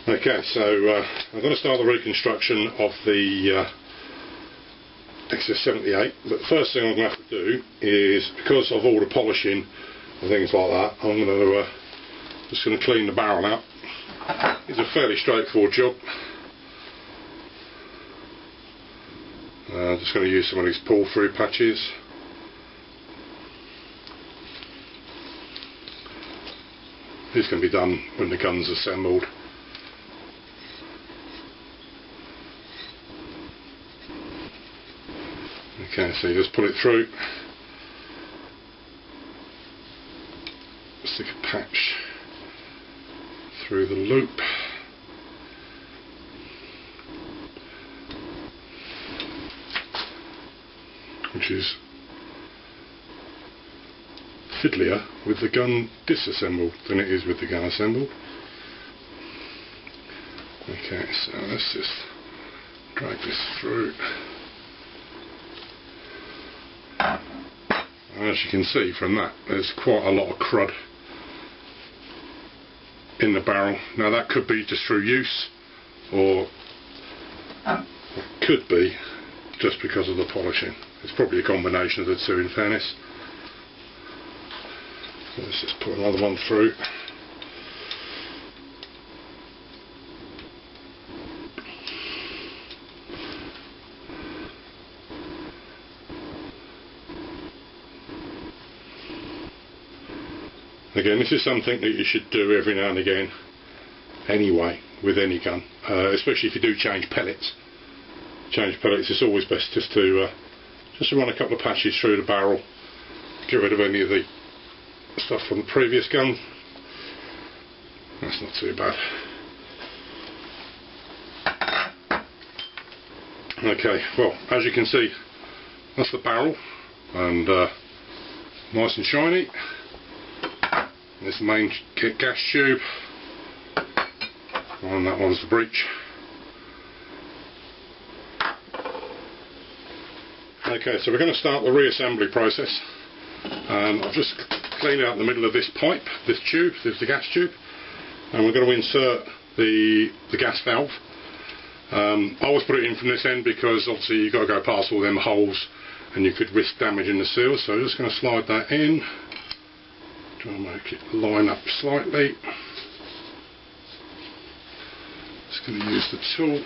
Okay, so I'm going to start the reconstruction of the XS78, but the first thing I'm going to have to do is, because of all the polishing and things like that, I'm going to just going to clean the barrel out. It's a fairly straightforward job. Just going to use some of these pull through patches. This can be done when the gun's assembled. Okay, so you just pull it through, stick a patch through the loop, which is fiddlier with the gun disassembled than it is with the gun assembled. Okay, so let's just drag this through. As you can see from that, there's quite a lot of crud in the barrel. Now that could be just through use, or it could be just because of the polishing. It's probably a combination of the two, in fairness. So let's just put another one through. Again, this is something that you should do every now and again anyway with any gun, especially if you do change pellets. It's always best just to run a couple of patches through the barrel, get rid of any of the stuff from the previous gun. That's not too bad. Okay, well, as you can see, that's the barrel, and nice and shiny. This main gas tube, and that one's the breech. Okay, so we're going to start the reassembly process. I've just cleaned out the middle of this pipe, this tube, this is the gas tube, and we're going to insert the gas valve. I always put it in from this end because obviously you've got to go past all them holes and you could risk damaging the seal, so I'm just going to slide that in. Try and make it line up slightly. Just going to use the tool.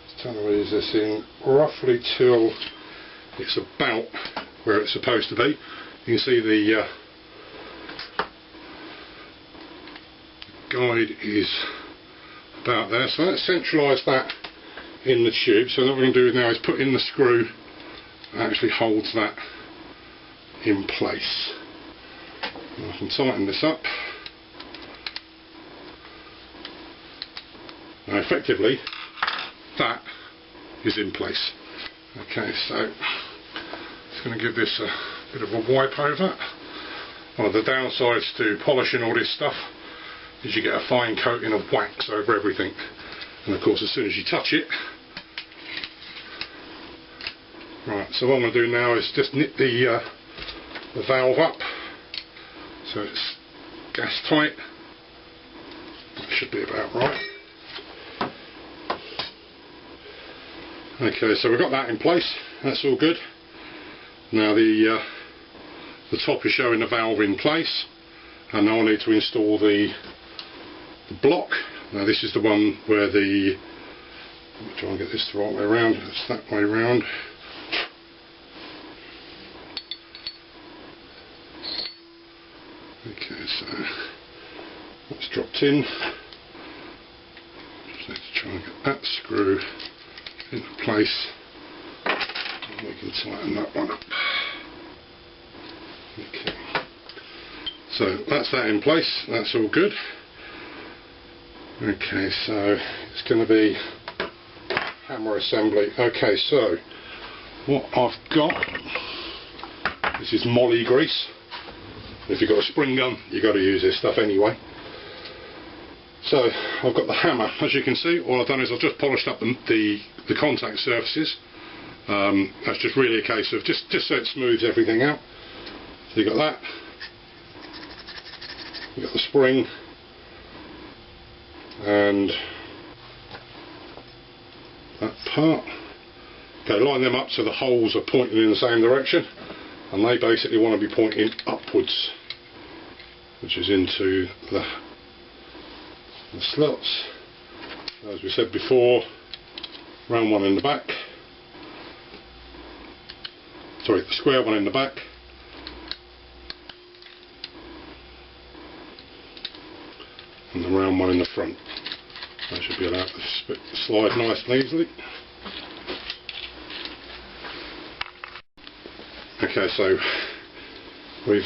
Just trying to ease this in roughly till it's about where it's supposed to be. You can see the guide is about there, so let's centralise that in the tube. So what we're going to do now is put in the screw that actually holds that in place. And I can tighten this up. Now effectively that is in place. Okay, so just going to give this a bit of a wipe over. One of the downsides to polishing all this stuff is you get a fine coating of wax over everything. And of course as soon as you touch it, right, so what I'm going to do now is just knit the valve up so it's gas tight. That should be about right. Okay, so we've got that in place, that's all good. Now the top is showing the valve in place, and now I need to install the block. Now this is the one where the, I'll try and get this the right way around, it's that way around. Okay, so that's dropped in. Just need to try and get that screw into place, and we can tighten that one up. Okay, so that's that in place, that's all good. Okay, so it's going to be hammer assembly. Okay, so what I've got, this is molly grease. If you've got a spring gun, you've got to use this stuff anyway. So I've got the hammer. As you can see, all I've done is I've just polished up the contact surfaces. That's just really a case of just so it smooths everything out. So you've got that, you've got the spring, and that part. Okay, line them up so the holes are pointing in the same direction, and they basically want to be pointing upwards, which is into the slots. As we said before, round one in the back, sorry, the square one in the back, and the round one in the front. That should be allowed to slide nice and easily. Okay, so we've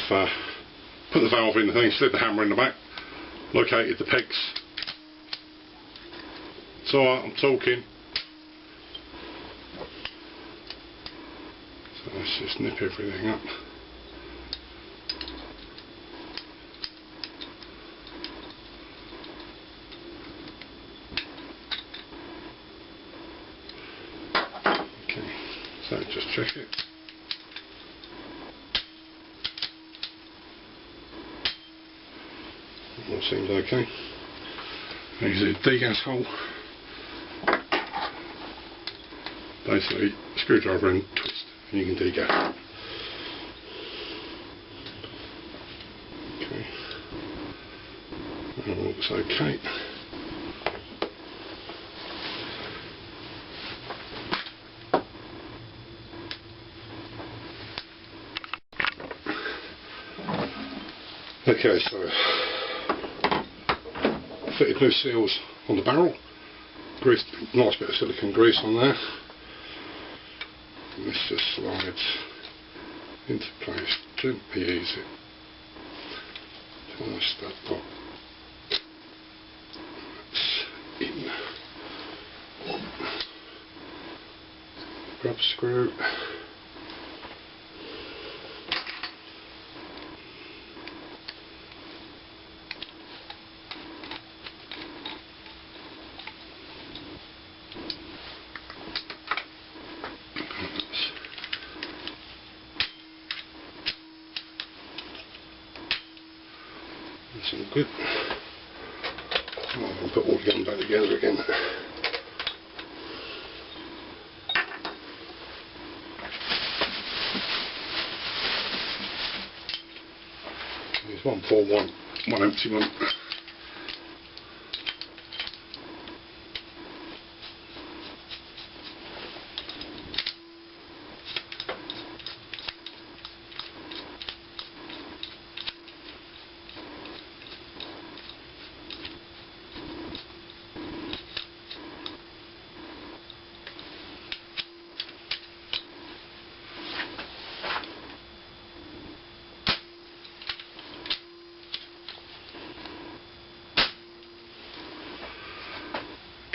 put the valve in the thing, slid the hammer in the back, located the pegs. It's alright, I'm talking. So let's just nip everything up. Okay, so just check it. All seems okay. There's a degas hole. Basically, screwdriver and twist, and you can degas. Okay. That looks okay. Okay, so fitted new seals on the barrel, greased, nice bit of silicone grease on there, and this just slides into place gently easy. Nice that got that's in. Grab screw. That's all good. I'll put all the gun back together again. There's one full one, one empty one.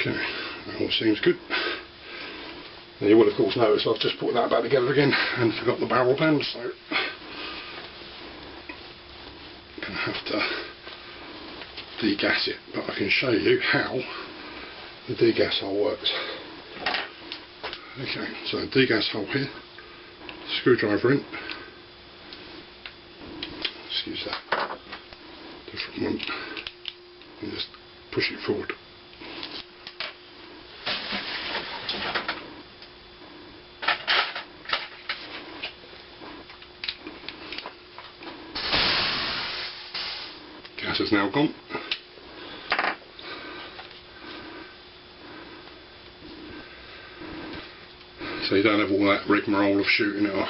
Okay, that all seems good. Now you will of course notice I've just put that back together again and forgot the barrel band, so I'm going to have to degas it, but I can show you how the degas hole works. Okay, so degas hole here, screwdriver in, excuse that, different one, and just push it forward. Gas is now gone. So you don't have all that rigmarole of shooting it off.